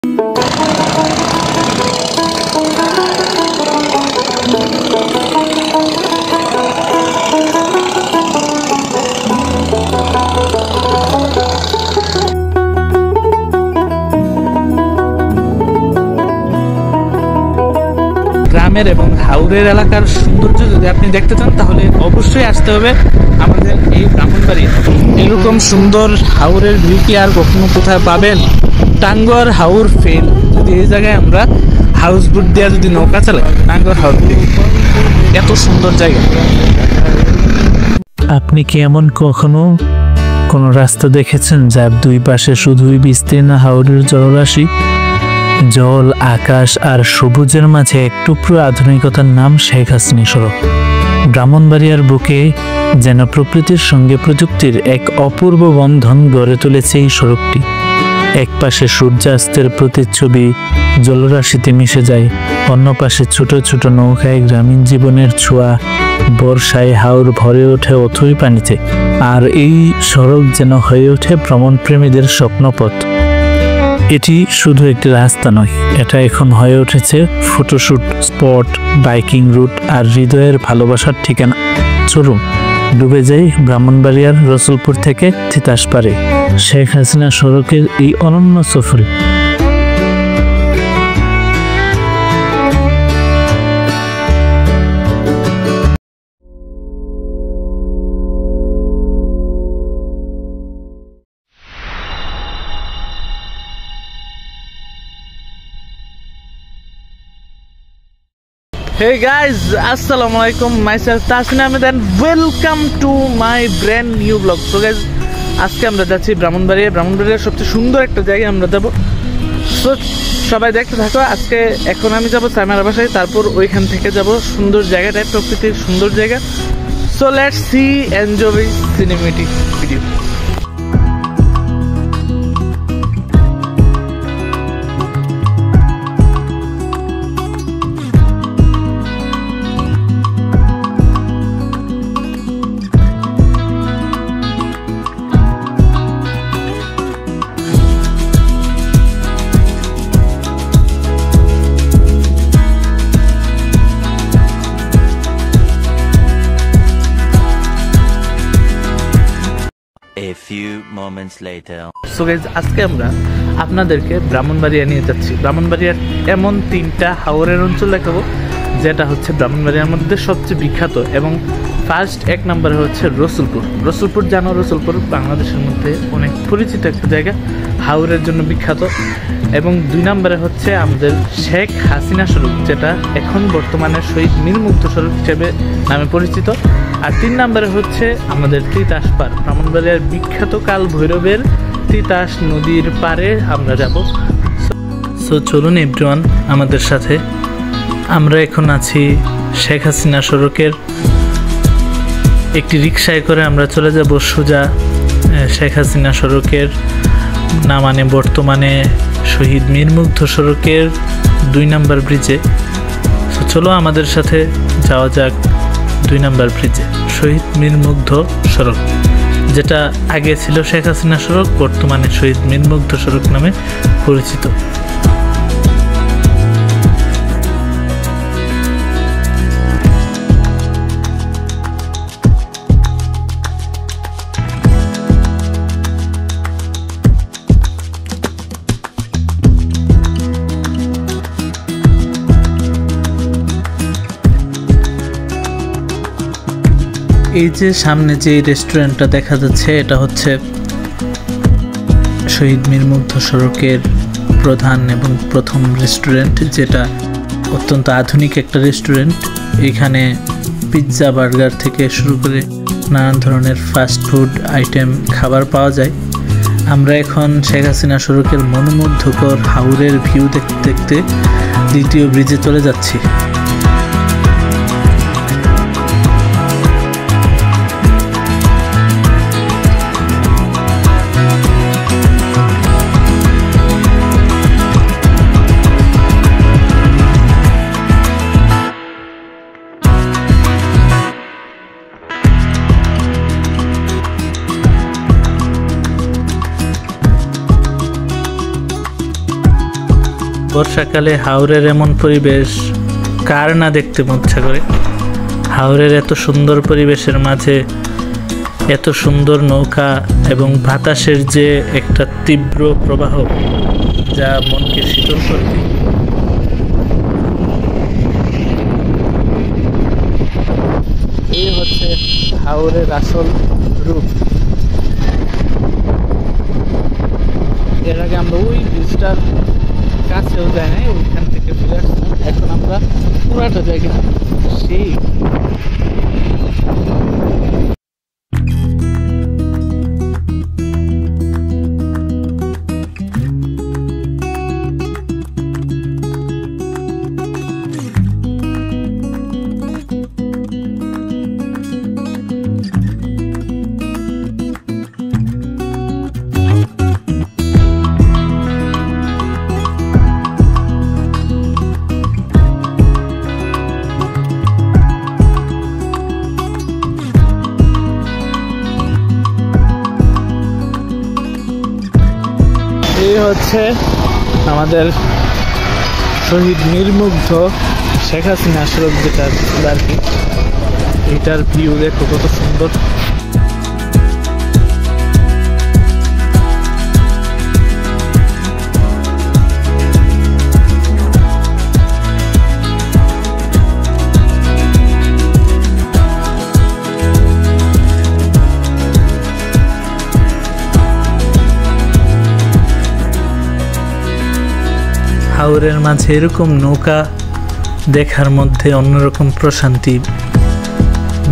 গ্রামের এবং হাওরের এলাকার সৌন্দর্য যদি আপনি দেখতে চান তাহলে অবশ্যই আসতে হবে আমাদের এই ব্রাহ্মণবাড়ি। এরকম সুন্দর হাওরের ভিউ কি আর কখনো কোথায় পাবেন? টাঙ্গুয়ার হাওর ফেল, যদি এই জায়গায় আমরা হাউস বোট দিয়ে যদি নৌকা চালাই, টাঙ্গুয়ার হাওর ফেল, এত সুন্দর জায়গা। আপনি কি এমন কখনো কোনো রাস্তা দেখেছেন যার দুই পাশে শুধুই বিস্তীর্ণ হাওরের জলরাশি? জল, আকাশ আর সবুজের মাঝে এক টুকরো আধুনিকতার নাম শেখ হাসিনা সড়ক। ব্রাহ্মণবাড়িয়ার বুকে যেন প্রকৃতির সঙ্গে প্রযুক্তির এক অপূর্ব বন্ধন গড়ে তুলেছে এই সড়কটি। এক পাশে সূর্যাস্তের প্রতিচ্ছবি জলরাশিতে মিশে যায়, অন্য পাশে ছোট ছোট নৌকায় গ্রামীণ জীবনের ছোঁয়া, বর্ষায় হাওর ভরে ওঠে অথই পানিতে। আর এই সড়ক যেন হয়ে ওঠে ভ্রমণপ্রেমীদের স্বপ্নপথ। এটি শুধু একটি রাস্তা নয়, এটা এখন হয়ে উঠেছে ফটোশুট স্পট, বাইকিং রুট আর হৃদয়ের ভালোবাসার ঠিকানা। চলুন ডুবে যাই ব্রাহ্মণবাড়িয়ার রসুলপুর থেকে তিতাস পারে শেখ হাসিনা সড়কের এই অনন্য সফরে। Hey guys, assalamu alaikum, myself Tasin Ahmed and welcome to my brand new vlog. So guys, আজকে আমরা যাচ্ছি ব্রাহ্মণবাড়িয়ার সবচেয়ে সুন্দর একটা জায়গায় আমরা যাবো। সো সবাই দেখতে থাকো। এখন আমি যাবো সাইমার বাসায়, তারপর ওইখান থেকে যাব সুন্দর জায়গাটায়, প্রকৃতির সুন্দর জায়গা। So let's see enjoy cinematic video. A few moments later. So guys, আজকে আমরা আপনাদেরকে ব্রাহ্মণবাড়িয়া নিয়ে যাচ্ছি। ব্রাহ্মণবাড়িয়ার এমন তিনটা হাওরের অঞ্চল দেখাবো যেটা হচ্ছে ব্রাহ্মণবাড়িয়ার মধ্যে সবচেয়ে বিখ্যাত, এবং ফার্স্ট এক নম্বরে হচ্ছে রসুলপুর। জানো, রসুলপুর বাংলাদেশের মধ্যে অনেক পরিচিত একটা জায়গা, হাওরের জন্য বিখ্যাত। এবং দুই নম্বরে হচ্ছে আমাদের শেখ হাসিনা সড়ক, যেটা এখন বর্তমানে শহীদ মীর মুগ্ধ সড়ক হিসেবে নামে পরিচিত। আর তিন নম্বরে হচ্ছে আমাদের তিতাস পার, ব্রাহ্মণবাড়িয়ার বিখ্যাত কাল ভৈরবের তিতাস নদীর পারে আমরা যাব। সো চলুন এভরিওয়ান আমাদের সাথে। আমরা এখন আছি শেখ হাসিনা সড়কের একটি রিকশায় করে আমরা চলে যাব সোজা শেখ হাসিনা সড়কের, না মানে বর্তমানে শহীদ মীর মুগ্ধ সড়কের 2 নম্বর ব্রিজে। সো চলো আমাদের সাথে যাওয়া যাক 2 নম্বর ব্রিজে, শহীদ মীর মুগ্ধ সড়ক, যেটা আগে ছিল শেখ হাসিনা সড়ক, বর্তমানে শহীদ মীর মুগ্ধ সড়ক নামে পরিচিত। এই যে সামনে যে রেস্টুরেন্টটা দেখা যাচ্ছে, এটা হচ্ছে শহীদ মীর মুগ্ধ সড়কের প্রধান এবং প্রথম রেস্টুরেন্ট, যেটা অত্যন্ত আধুনিক একটা রেস্টুরেন্ট। এখানে পিৎজা, বার্গার থেকে শুরু করে নানান ধরনের ফাস্ট ফুড আইটেম খাবার পাওয়া যায়। আমরা এখন শেখ হাসিনা সড়কের মনোমুগ্ধকর হাওরের ভিউ দেখতে দেখতে দ্বিতীয় ব্রিজে চলে যাচ্ছি। বর্ষাকালে হাওরের এমন পরিবেশ কার না দেখতে ইচ্ছা করে। হাওরের এত সুন্দর পরিবেশের মাঝে এত সুন্দর নৌকা এবং বাতাসের যে একটা তীব্র প্রবাহ যা মনকে শীতল করে দেয়। এই হচ্ছে হাওরের আসল রূপ। এর আগে আমরা ওই ব্রিজটার কাছেও যাই নাই, ওইখান থেকে ফিরে আসলাম। এখন আমরা পুরাটা জায়গা সেই হচ্ছে আমাদের শহীদ নির্মুগ্ধ শেখ হাসিনা সড়ক যেটা ছিল আর কি। এটার ভিউ দেখো কত সুন্দর। হাওরের মাঝে এরকম নৌকা দেখার মধ্যে অন্যরকম প্রশান্তি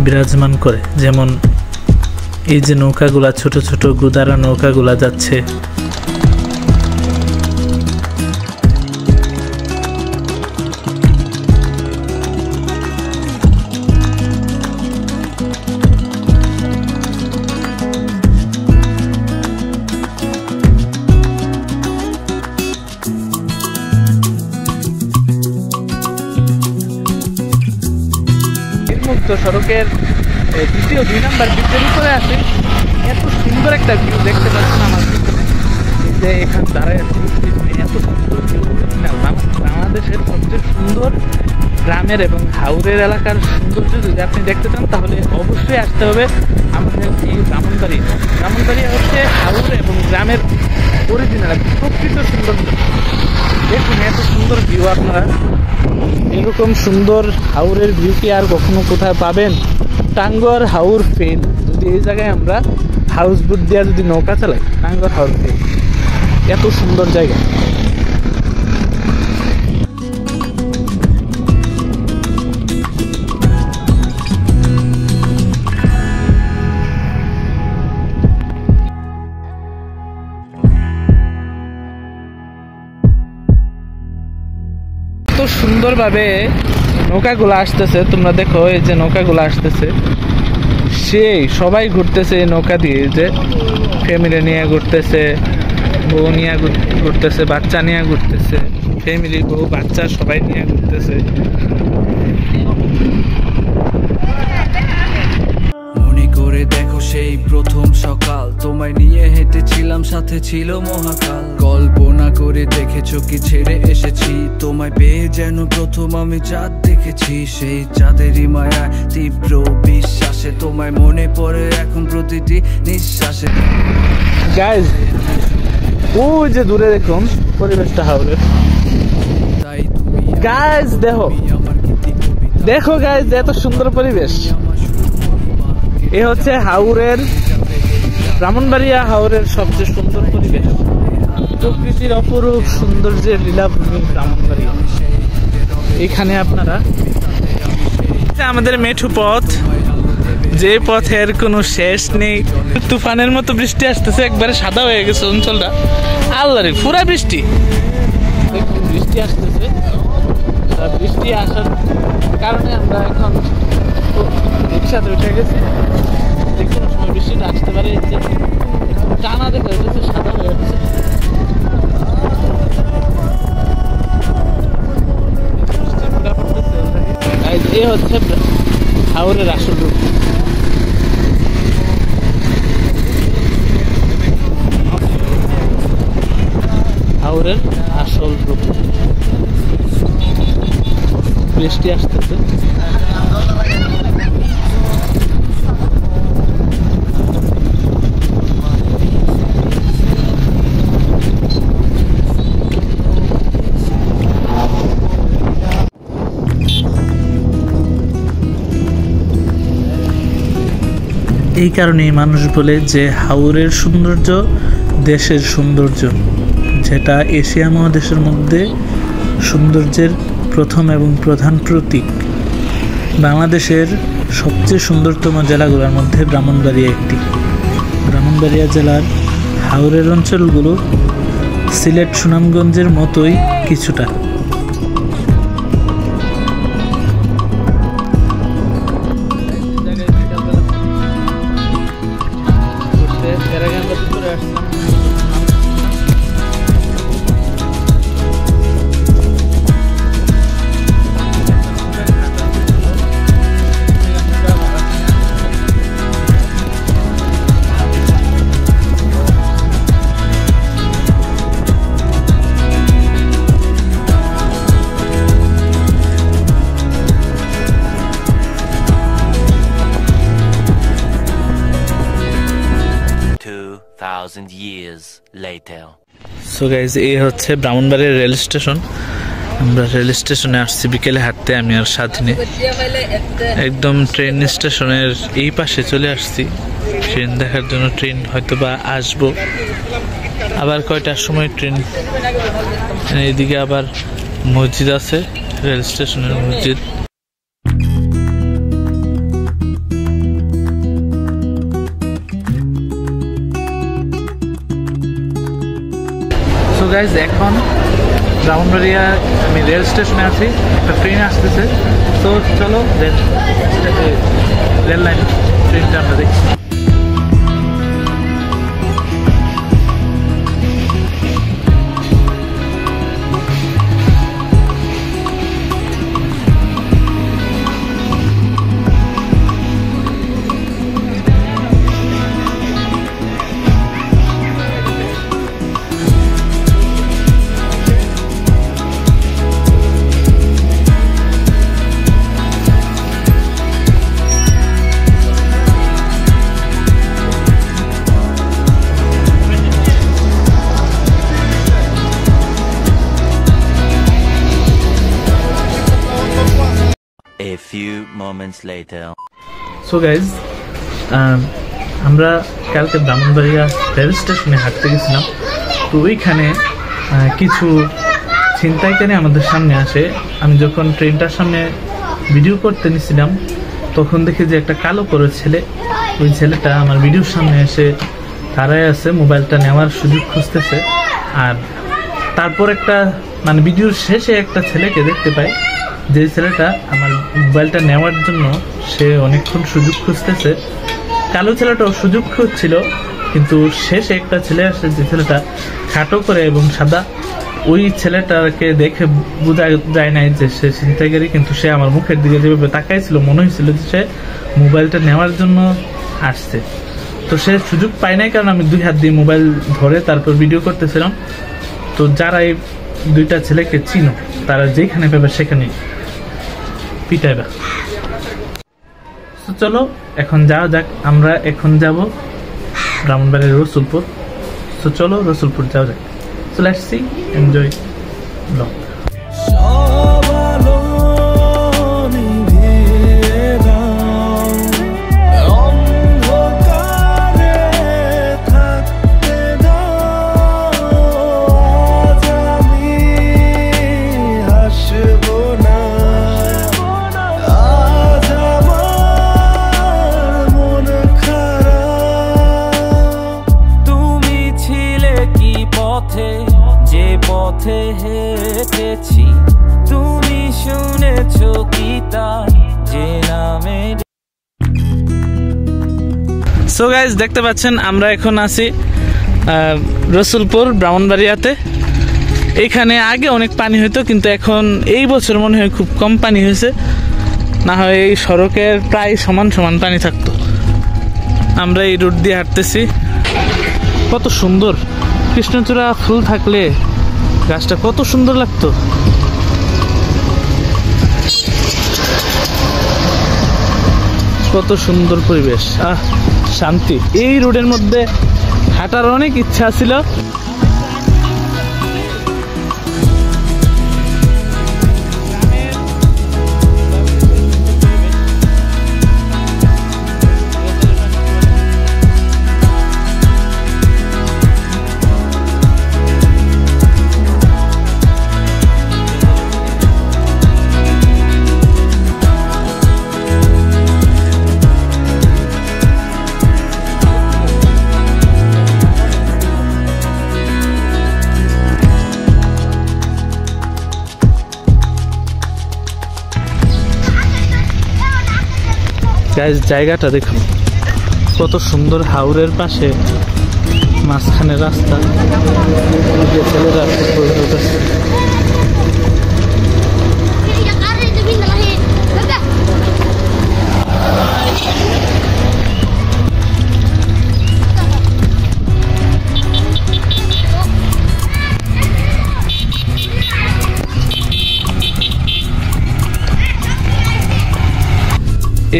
বিরাজমান করে। যেমন এই যে নৌকাগুলা, ছোট ছোট গুদারা নৌকাগুলা যাচ্ছে, সড়কের দ্বিতীয় 2 নম্বর ব্রিজের উপরে আছে। এত সুন্দর একটা ভিউ দেখতে পাচ্ছেন আমার যে এখানে দাঁড়ায় এত সুন্দর ভিউ। বাংলাদেশের সবচেয়ে সুন্দর গ্রামের এবং হাওরের এলাকার সৌন্দর্য যদি আপনি দেখতে চান তাহলে অবশ্যই আসতে হবে আমাদের এই ব্রাহ্মণবাড়িয়া। ব্রাহ্মণবাড়িয়া হচ্ছে হাওর এবং গ্রামের অরিজিনাল প্রকৃত সৌন্দর্য। দেখুন এত সুন্দর ভিউ, আপনারা এরকম সুন্দর হাওরের ভিউ কি আর কখনো কোথায় পাবেন? টাঙ্গুয়ার হাওর ফেল। যদি এই জায়গায় আমরা হাউস বোট দিয়ে যদি নৌকা চালাই, টাঙ্গুয়ার হাওর ফেল। এত সুন্দর জায়গা। সুন্দরভাবে নৌকাগুলো আসতেছে, তোমরা দেখো এই যে নৌকাগুলো আসতেছে, সেই সবাই ঘুরতেছে এই নৌকা দিয়ে। যে ফ্যামিলি নিয়ে ঘুরতেছে, বউ নিয়ে ঘুরতেছে, বাচ্চা নিয়ে ঘুরতেছে, ফ্যামিলি বউ বাচ্চা সবাই নিয়ে ঘুরতেছে। মনে করে দেখো সেই প্রথম সকাল, তোমায় নিয়ে হেঁটেছিলাম, সাথে ছিল মহাকাল। কল্পনা করে দেখেছো কি ছেড়ে এসেছি, তোমায় পেয়ে যেন প্রথম আমি চাঁদ দেখেছি। সেই চাঁদেরই মায়া তীব্র বিশ্বাসে তোমায় মনে পড়ে এখন প্রতিটি নিঃশ্বাসে। গাইজ ওই যে দূরে দেখুন পরিবেশটা হাওরের। তাই তুমি গাইজ দেখো দেখো গাইজ এত সুন্দর পরিবেশ। এ হচ্ছে হাওরের ব্রাহ্মণবাড়িয়া হাওরের সবচেয়ে সুন্দর পরিবেশ। প্রকৃতির অপরূপ সৌন্দর্যের লীলাভূমি ব্রাহ্মণবাড়িয়া। এখানে আপনারা আমাদের মেঠু পথ, যে পথের কোনো শেষ নেই। তুফানের মতো বৃষ্টি আসতেছে, একবারে সাদা হয়ে গেছে অঞ্চলটা। আল্লাহ রে, পুরা বৃষ্টি, বৃষ্টি আসতেছে। বৃষ্টি আসার কারণে আমরা এখন রিক্সাতে উঠে গেছি। যে কোনো সময় বৃষ্টিটা আসতে পারে। টানা দেখা যাচ্ছে, সাদা হয়ে গেছে। এ হচ্ছে হাওরের আসল রূপ। হাওরের আসল রূপ। বৃষ্টি আসতেছে। এই কারণেই মানুষ বলে যে হাওরের সৌন্দর্য দেশের সৌন্দর্য, যেটা এশিয়া মহাদেশের মধ্যে সৌন্দর্যের প্রথম এবং প্রধান প্রতীক। বাংলাদেশের সবচেয়ে সুন্দরতম জেলাগুলোর মধ্যে ব্রাহ্মণবাড়িয়া একটি। ব্রাহ্মণবাড়িয়া জেলার হাওরের অঞ্চলগুলো সিলেট সুনামগঞ্জের মতোই কিছুটা। years later. সো গাইজ, এই হচ্ছে ব্রাহ্মণবাড়িয়া রেল স্টেশন। আমরা রেল স্টেশনে আসছি বিকেলে হাঁটতে, আমি আর স্বাধীনে। একদম ট্রেন স্টেশনের এই পাশে চলে আসছি ট্রেন দেখার জন্য। ট্রেন হয়তো বা আসবো, আবার কয়টার সময় ট্রেন। এইদিকে আবার মসজিদ আছে, রেল স্টেশনের মসজিদ। সো গাইজ, এখন ব্রাহ্মণবাড়িয়া আমি রেল স্টেশনে আছি, একটা ট্রেন আসতেছে। তো চলো রেল লাইন ট্রেনটা আমরা দেখছি। A few moments later. So guys, আমরা কালকে ব্রাহ্মণবাড়িয়া রেল স্টেশনে হাঁটতে গেছিলাম। তো ওইখানে কিছু ছিনতাইকারী আমাদের সামনে আসে। আমি যখন ট্রেনটার সামনে ভিডিও করতে নিছিলাম তখন দেখি যে একটা কালো করে ছেলে, ওই ছেলেটা আমার ভিডিওর সামনে এসে দাঁড়ায় আছে, মোবাইলটা নেওয়ার সুযোগ খুঁজতেছে। আর তারপর একটা ভিডিওর শেষে একটা ছেলেকে দেখতে পাই, যে ছেলেটা আমার মোবাইলটা নেওয়ার জন্য সে অনেকক্ষণ সুযোগ খুঁজতেছে। কালো ছেলেটাও সুযোগ খুঁজছিল, কিন্তু শেষে একটা ছেলে আসে, যে ছেলেটা খাটো করে এবং সাদা। ওই ছেলেটাকে দেখে বোঝা যায় নাই যে সে ছিনতাইকারী, কিন্তু সে আমার মুখের দিকে যেভাবে তাকাইছিল মনে হয়েছিল যে সে মোবাইলটা নেওয়ার জন্য আসছে। তো সে সুযোগ পায় নাই, কারণ আমি 2 হাত দিয়ে মোবাইল ধরে তারপর ভিডিও করতেছিলাম। তো যারা এই দুইটা ছেলেকে চিনো, তারা যেখানে পাবে সেখানে পিটাইবা। তো চলো এখন যাওয়া যাক। আমরা এখন যাব ব্রাহ্মণবাড়িয়া রসুলপুর। তো চলো রসুলপুর যাওয়া যাক। So let's see, enjoy blog. যে পথে হেঁটেছি তুমি শুনেছো কি তার যে নামে। সো গাইজ, দেখতে পাচ্ছেন আমরা এখন আছি রসুলপুর ব্রাহ্মণবাড়িয়াতে। এখানে আগে অনেক পানি হতো, কিন্তু এখন এই বছর মনে হয় খুব কম পানি হয়েছে। না হয় এই সড়কের প্রায় সমান সমান পানি থাকতো। আমরা এই রুট দিয়ে হাঁটতেছি। কত সুন্দর কৃষ্ণচূড়া ফুল থাকলে গাছটা কত সুন্দর লাগতো। কত সুন্দর পরিবেশ, শান্তি। এই রোডের মধ্যে হাঁটার অনেক ইচ্ছা ছিল। জায়গাটা দেখুন কত সুন্দর, হাওরের পাশে মাঝখানে রাস্তা, ছেলেরা ফুটবল খেলতেছে।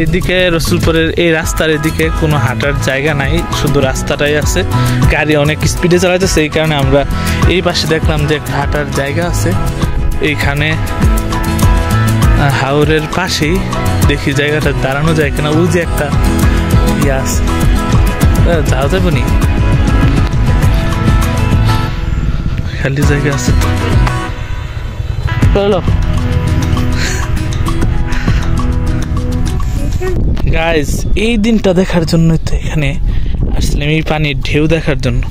এদিকে রসুলপুরের এই রাস্তার এদিকে কোনো হাঁটার জায়গা নাই, শুধু রাস্তাটাই আছে। গাড়ি অনেক স্পিডে চালাইতেছে, এই কারণে আমরা এই পাশে দেখলাম যে একটা হাঁটার জায়গা আছে। এইখানে হাওরের পাশেই দেখি জায়গাটা দাঁড়ানো যায় কিনা। ওই যে একটা ইয়ে আছে, যাওয়া যাবে নি, খালি জায়গা আছে। চলো গাইস, এই দিনটা দেখার জন্যই তো এখানে আসলাম, এই পানির ঢেউ দেখার জন্য।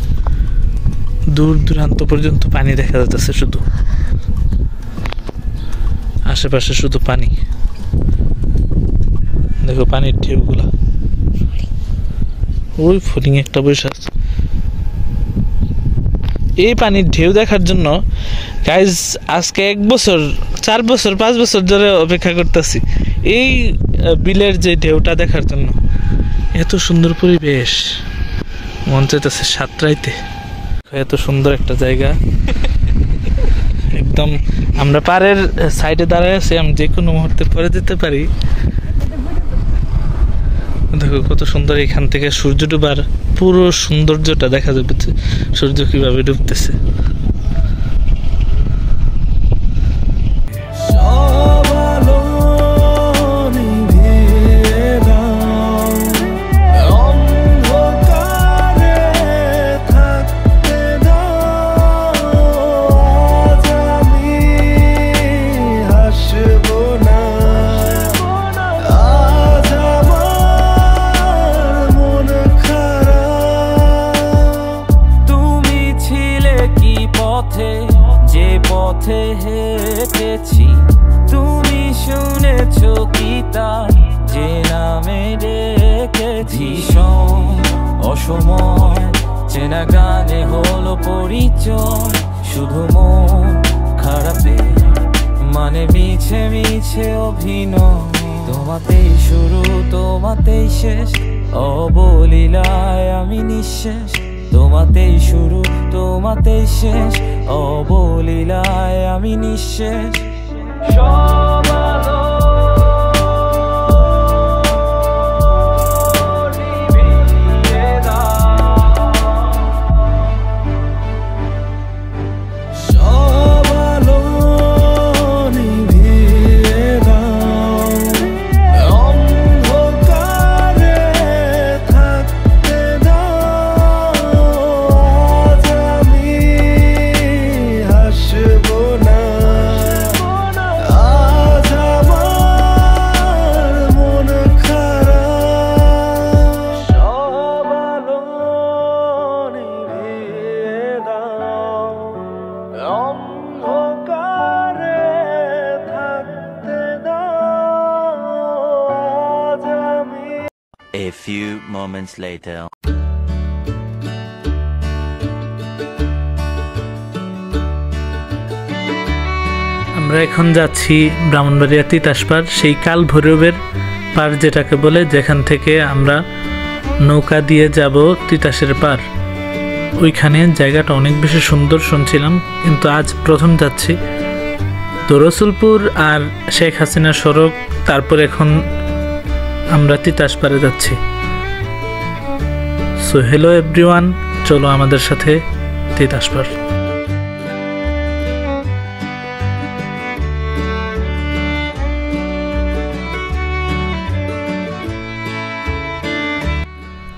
দূর দূরান্ত পর্যন্ত পানি দেখা যাচ্ছে, শুধু আশেপাশে শুধু পানি। দেখো পানির ঢেউগুলা, ওই ফটিং একটা বসে আছে। এই পানির ঢেউ দেখার জন্য গাইস আজকে 1 বছর 4 বছর 5 বছর ধরে অপেক্ষা করতেছি এই বিলের যে ঢেউটা দেখার জন্য। এত সুন্দর পরিবেশ, মন চাইতেছে সাঁতরাইতে। এত সুন্দর একটা জায়গা, একদম আমরা পাড়ের সাইডে দাঁড়ায় আছি, আমি যে কোনো মুহূর্তে পরে যেতে পারি। দেখো কত সুন্দর, এখান থেকে সূর্য ডুবার পুরো সৌন্দর্যটা দেখা যাবে, সূর্য কিভাবে ডুবতেছে। যে পথে হেঁটেছি তুমি শুনেছো কি তার যে নামে ডেকেছি। অসময় চেনা গানে হলো পরিচয়, শুধু মন খারাপে মানে মিছে মিছে অভিনয়। তোমাতেই শুরু তোমাতেই শেষ, অবলীলায় আমি নিঃশেষ। তোমাতেই শুরু তোমাতেই শেষ, অবলীলায় আমি নিঃশেষ। A few moments later. আমরা এখন যাচ্ছি ব্রাহ্মণবাড়িয়া তিতাস পার, সেই কাল ভৈরবের পার যেটাকে বলে, যেখান থেকে আমরা নৌকা দিয়ে যাব তিতাসের পার। ওইখানে জায়গাটা অনেক বেশি সুন্দর শুনছিলাম, কিন্তু আজ প্রথম যাচ্ছি। তো রসুলপুর আর শেখ হাসিনা সড়ক, তারপর এখন আমরা তিতাস পাড়ে যাচ্ছি। সো হ্যালো এভরিওয়ান, চলো আমাদের সাথে তিতাস পাড়।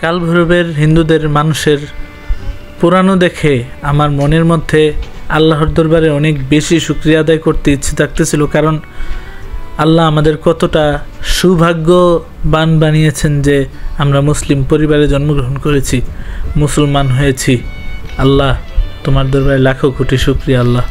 কাল ভৈরবের হিন্দুদের মানুষের পুরানো দেখে আমার মনের মধ্যে আল্লাহর দরবারে অনেক বেশি শুকরিয়া আদায় করতে ইচ্ছে থাকতেছিল, কারণ আল্লাহ আমাদের কতটা সৌভাগ্যবান বানিয়েছেন যে আমরা মুসলিম পরিবারে জন্মগ্রহণ করেছি, মুসলমান হয়েছি। আল্লাহ তোমার দরবারে লাখো কোটি শুকরিয়া আল্লাহ।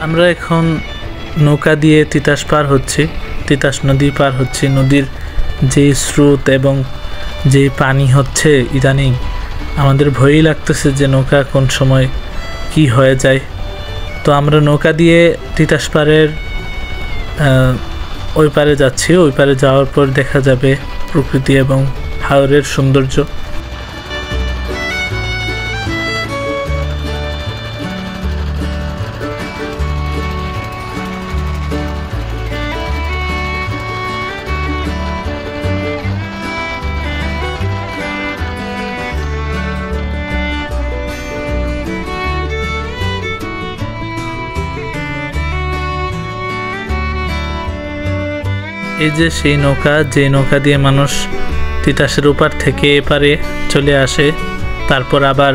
আমরা এখন নৌকা দিয়ে তিতাস পার হচ্ছি, তিতাস নদী পার হচ্ছি। নদীর যে স্রোত এবং যে পানি হচ্ছে ইদানিং আমাদের ভয়ই লাগতেছে যে নৌকা কোন সময় কি হয়ে যায়। তো আমরা নৌকা দিয়ে তিতাস পাড়ের ওই পারে যাচ্ছি। ওই পারে যাওয়ার পর দেখা যাবে প্রকৃতি এবং হাওরের সৌন্দর্য। এই যে সেই নৌকা, যে নৌকা দিয়ে মানুষ তিতাসের ওপার থেকে এপারে চলে আসে, তারপর আবার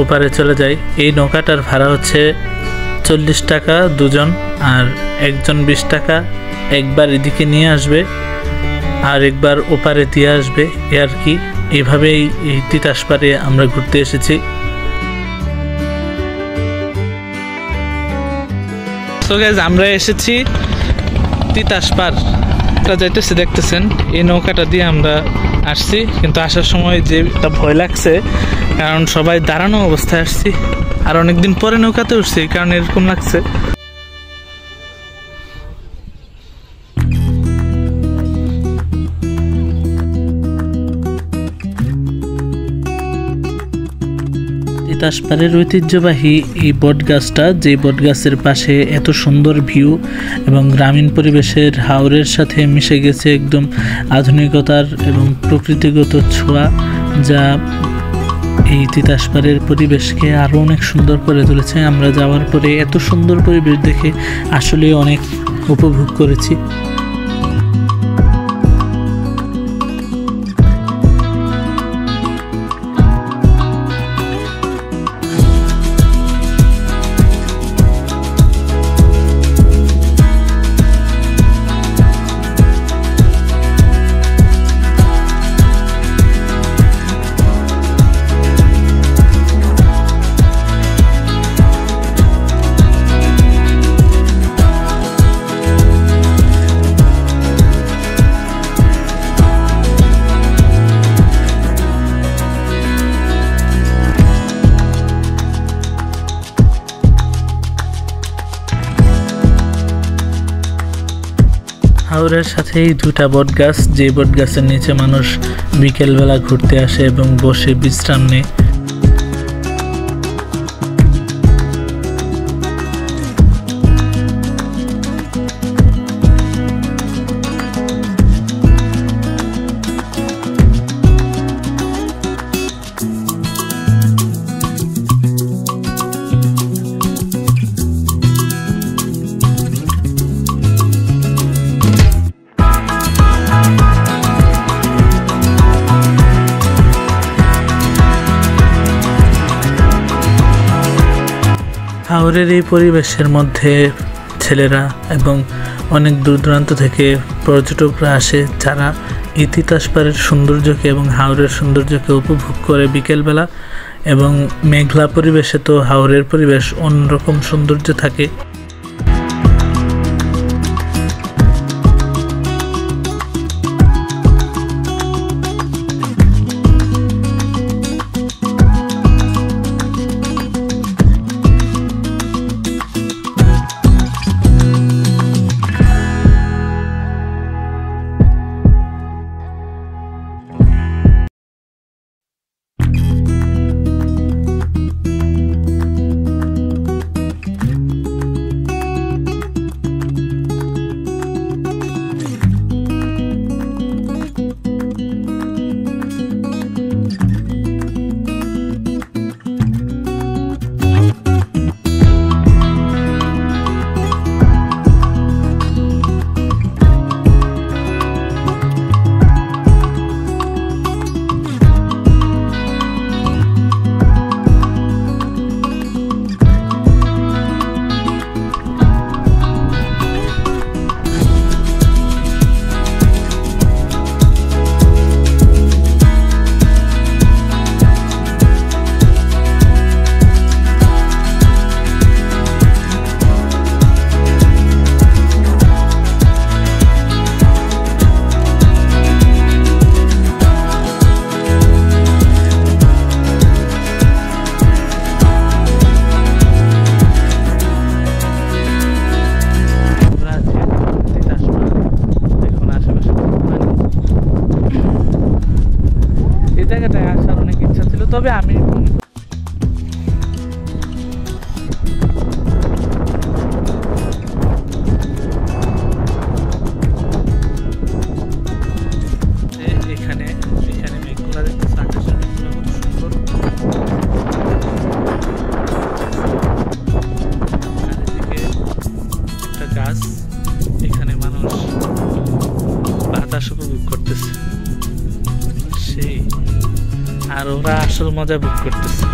ওপারে চলে যায়। এই নৌকাটার ভাড়া হচ্ছে 40 টাকা দুজন, আর একজন 20 টাকা। একবার এদিকে নিয়ে আসবে আর একবার ওপারে দিয়ে আসবে, এ আর কি। এইভাবেই এই তিতাস পাড়ে আমরা ঘুরতে এসেছি। তো গাইস, আমরা এসেছি তিতাস পাড় যাইতেছি, দেখতেছেন এই নৌকাটা দিয়ে আমরা আসছি। কিন্তু আসার সময় যেটা ভয় লাগছে, কারণ সবাই দাঁড়ানো অবস্থায় আসছি, আর অনেকদিন পরে নৌকাতে উঠছি, কারণ এরকম লাগছে। তিতাস পাড়ের ঐতিহ্যবাহী এই বট গাছটা, যে বট গাছের পাশে এত সুন্দর ভিউ এবং গ্রামীণ পরিবেশের হাওরের সাথে মিশে গেছে একদম আধুনিকতার এবং প্রকৃতিগত ছোঁয়া, যা এই তিতাস পাড়ের পরিবেশকে আরও অনেক সুন্দর করে তুলেছে। আমরা যাওয়ার পরে এত সুন্দর পরিবেশ দেখে আসলে অনেক উপভোগ করেছি। হাওরের সাথেই দুটা বট গাছ, যে বট গাছের নিচে মানুষ বিকেলবেলা ঘুরতে আসে এবং বসে বিশ্রাম নেয়। হাওরের এই পরিবেশের মধ্যে ছেলেরা এবং অনেক দূর দূরান্ত থেকে পর্যটকরা আসে, যারা এই তিতাস পাড়ের সৌন্দর্যকে এবং হাওরের সৌন্দর্যকে উপভোগ করে বিকেলবেলা। এবং মেঘলা পরিবেশে তো হাওরের পরিবেশ অন্যরকম সৌন্দর্য থাকে। আর ওরা আসল মজা বুক করতেছে।